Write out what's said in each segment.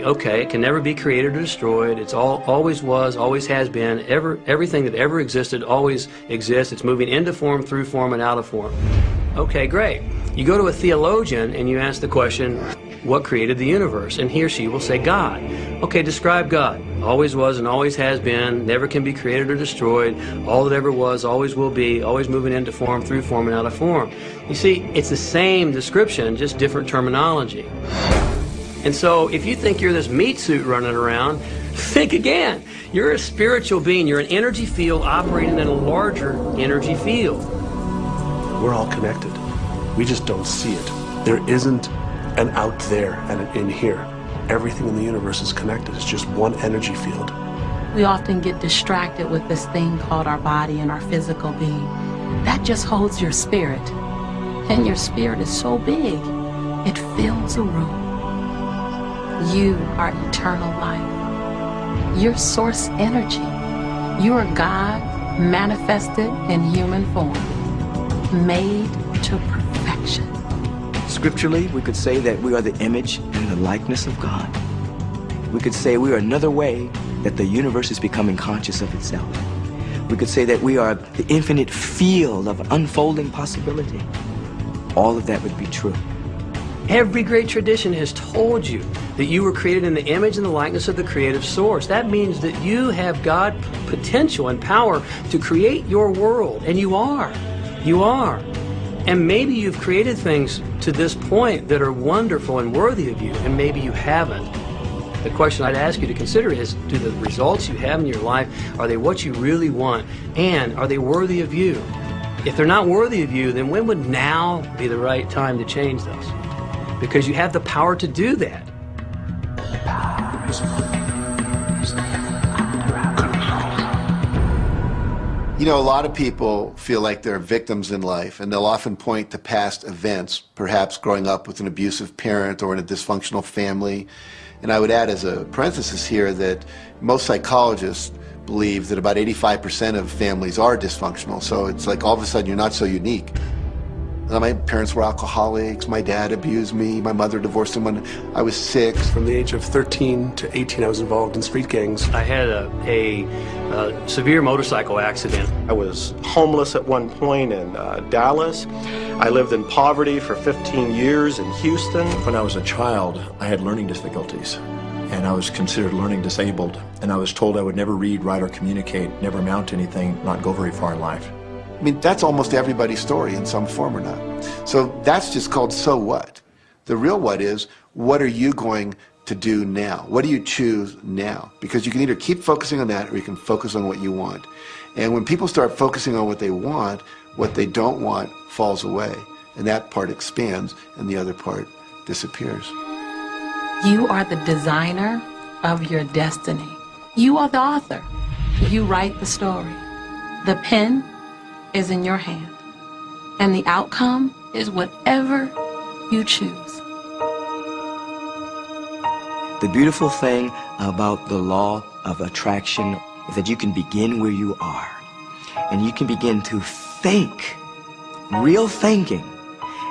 Okay, it can never be created or destroyed. It's always was, always has been. Everything that ever existed always exists. It's moving into form, through form, and out of form. Okay, great. You go to a theologian and you ask the question, what created the universe? And he or she will say, God. Okay, describe God. Always was and always has been, never can be created or destroyed, all that ever was, always will be, always moving into form, through form, and out of form. You see, it's the same description, just different terminology. And so if you think you're this meat suit running around, think again. You're a spiritual being. You're an energy field operating in a larger energy field. We're all connected. We just don't see it. There isn't an out there and an in here. Everything in the universe is connected. It's just one energy field. We often get distracted with this thing called our body and our physical being. That just holds your spirit. And your spirit is so big, it fills a room. You are eternal life. You're source energy. You are God manifested in human form, made to perfection. Scripturally, we could say that we are the image and the likeness of God. We could say we are another way that the universe is becoming conscious of itself. We could say that we are the infinite field of unfolding possibility. All of that would be true. Every great tradition has told you that you were created in the image and the likeness of the creative source. That means that you have God potential and power to create your world, and you are. You are. And maybe you've created things to this point that are wonderful and worthy of you, and maybe you haven't. The question I'd ask you to consider is, do the results you have in your life, are they what you really want? And are they worthy of you? If they're not worthy of you, then when would now be the right time to change those? Because you have the power to do that. You know, a lot of people feel like they're victims in life, and they'll often point to past events, perhaps growing up with an abusive parent or in a dysfunctional family. And I would add as a parenthesis here that most psychologists believe that about 85% of families are dysfunctional, so it's like all of a sudden you're not so unique. My parents were alcoholics, my dad abused me, my mother divorced him when I was 6. From the age of 13 to 18, I was involved in street gangs. I had a severe motorcycle accident. I was homeless at one point in Dallas. I lived in poverty for 15 years in Houston. When I was a child, I had learning difficulties, and I was considered learning disabled, and I was told I would never read, write, or communicate, never amount to anything, not go very far in life. I mean, that's almost everybody's story in some form or not. So that's just called so what. The real what is, what are you going to do now? What do you choose now? Because you can either keep focusing on that or you can focus on what you want. And when people start focusing on what they don't want falls away. And that part expands and the other part disappears. You are the designer of your destiny. You are the author. You write the story. The pen is in your hand, and the outcome is whatever you choose. The beautiful thing about the law of attraction is that you can begin where you are, and you can begin to think, real thinking,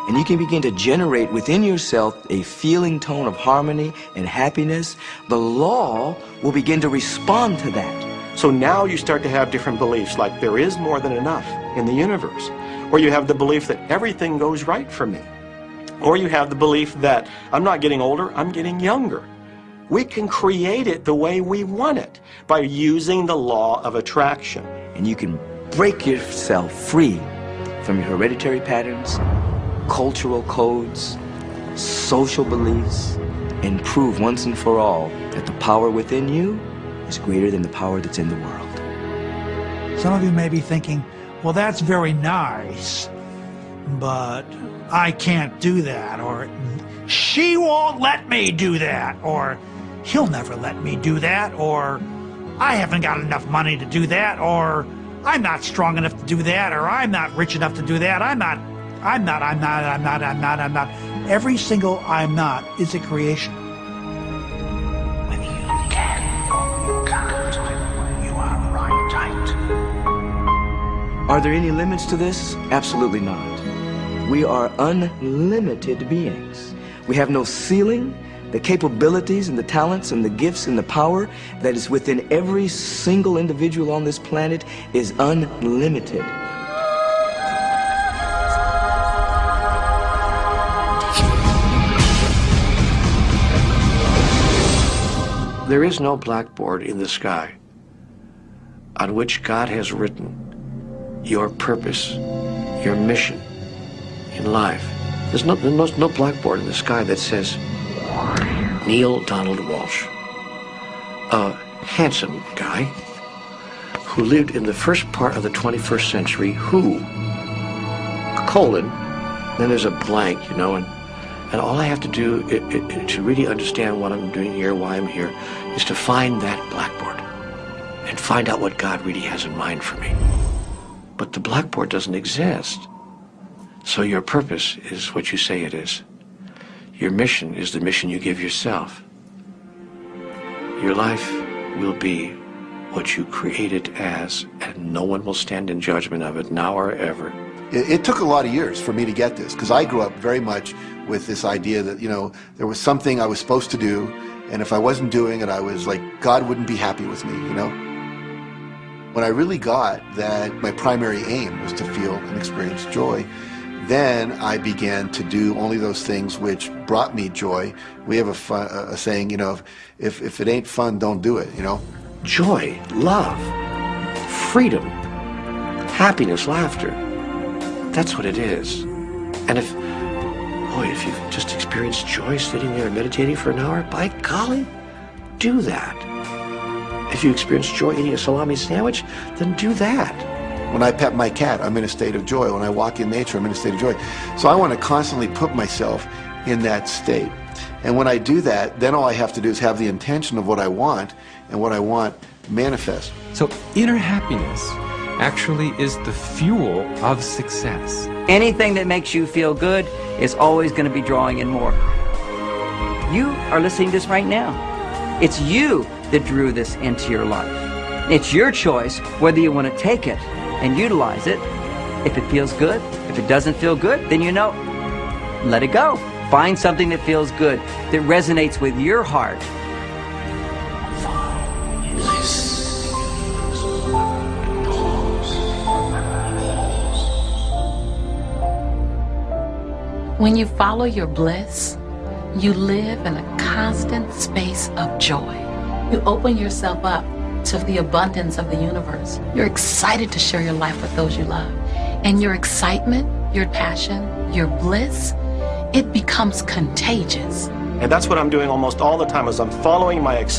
and you can begin to generate within yourself a feeling tone of harmony and happiness. The law will begin to respond to that. So now you start to have different beliefs, like there is more than enough in the universe. Or you have the belief that everything goes right for me. Or you have the belief that I'm not getting older, I'm getting younger. We can create it the way we want it by using the law of attraction. And you can break yourself free from your hereditary patterns, cultural codes, social beliefs, and prove once and for all that the power within you is greater than the power that's in the world. Some of you may be thinking, well, that's very nice, but I can't do that, or she won't let me do that, or he'll never let me do that, or I haven't got enough money to do that, or I'm not strong enough to do that, or I'm not rich enough to do that, I'm not. Every single I'm not is a creation. Are there any limits to this? Absolutely not. We are unlimited beings. We have no ceiling the capabilities and the talents and the gifts and the power that is within every single individual on this planet is unlimited. There is no blackboard in the sky on which God has written your purpose, your mission in life. There's no blackboard in the sky that says Neil Donald Walsh, a handsome guy who lived in the first part of the 21st century, who, colon, then there's a blank, you know, and all I have to do to really understand what I'm doing here, why I'm here, is to find that blackboard and find out what God really has in mind for me. But the blackboard doesn't exist. So your purpose is what you say it is. Your mission is the mission you give yourself. Your life will be what you create it as, and no one will stand in judgment of it now or ever. It took a lot of years for me to get this, because I grew up very much with this idea that, you know, there was something I was supposed to do, and if I wasn't doing it, I was like, God wouldn't be happy with me, you know? When I really got that my primary aim was to feel and experience joy, then I began to do only those things which brought me joy. We have a saying, you know, if it ain't fun, don't do it, you know? Joy, love, freedom, happiness, laughter. That's what it is. And if you've just experienced joy sitting there and meditating for an hour, by golly, do that. If you experience joy eating a salami sandwich, then do that. When I pet my cat, I'm in a state of joy. When I walk in nature, I'm in a state of joy. So I want to constantly put myself in that state. And when I do that, then all I have to do is have the intention of what I want, and what I want manifest. So inner happiness actually is the fuel of success. Anything that makes you feel good is always going to be drawing in more. You are listening to this right now. It's you that drew this into your life. It's your choice whether you want to take it and utilize it. If it feels good, if it doesn't feel good, then you know, let it go. Find something that feels good, that resonates with your heart. When you follow your bliss, you live in a constant space of joy. You open yourself up to the abundance of the universe. You're excited to share your life with those you love. And your excitement, your passion, your bliss, it becomes contagious. And that's what I'm doing almost all the time, is I'm following my excitement.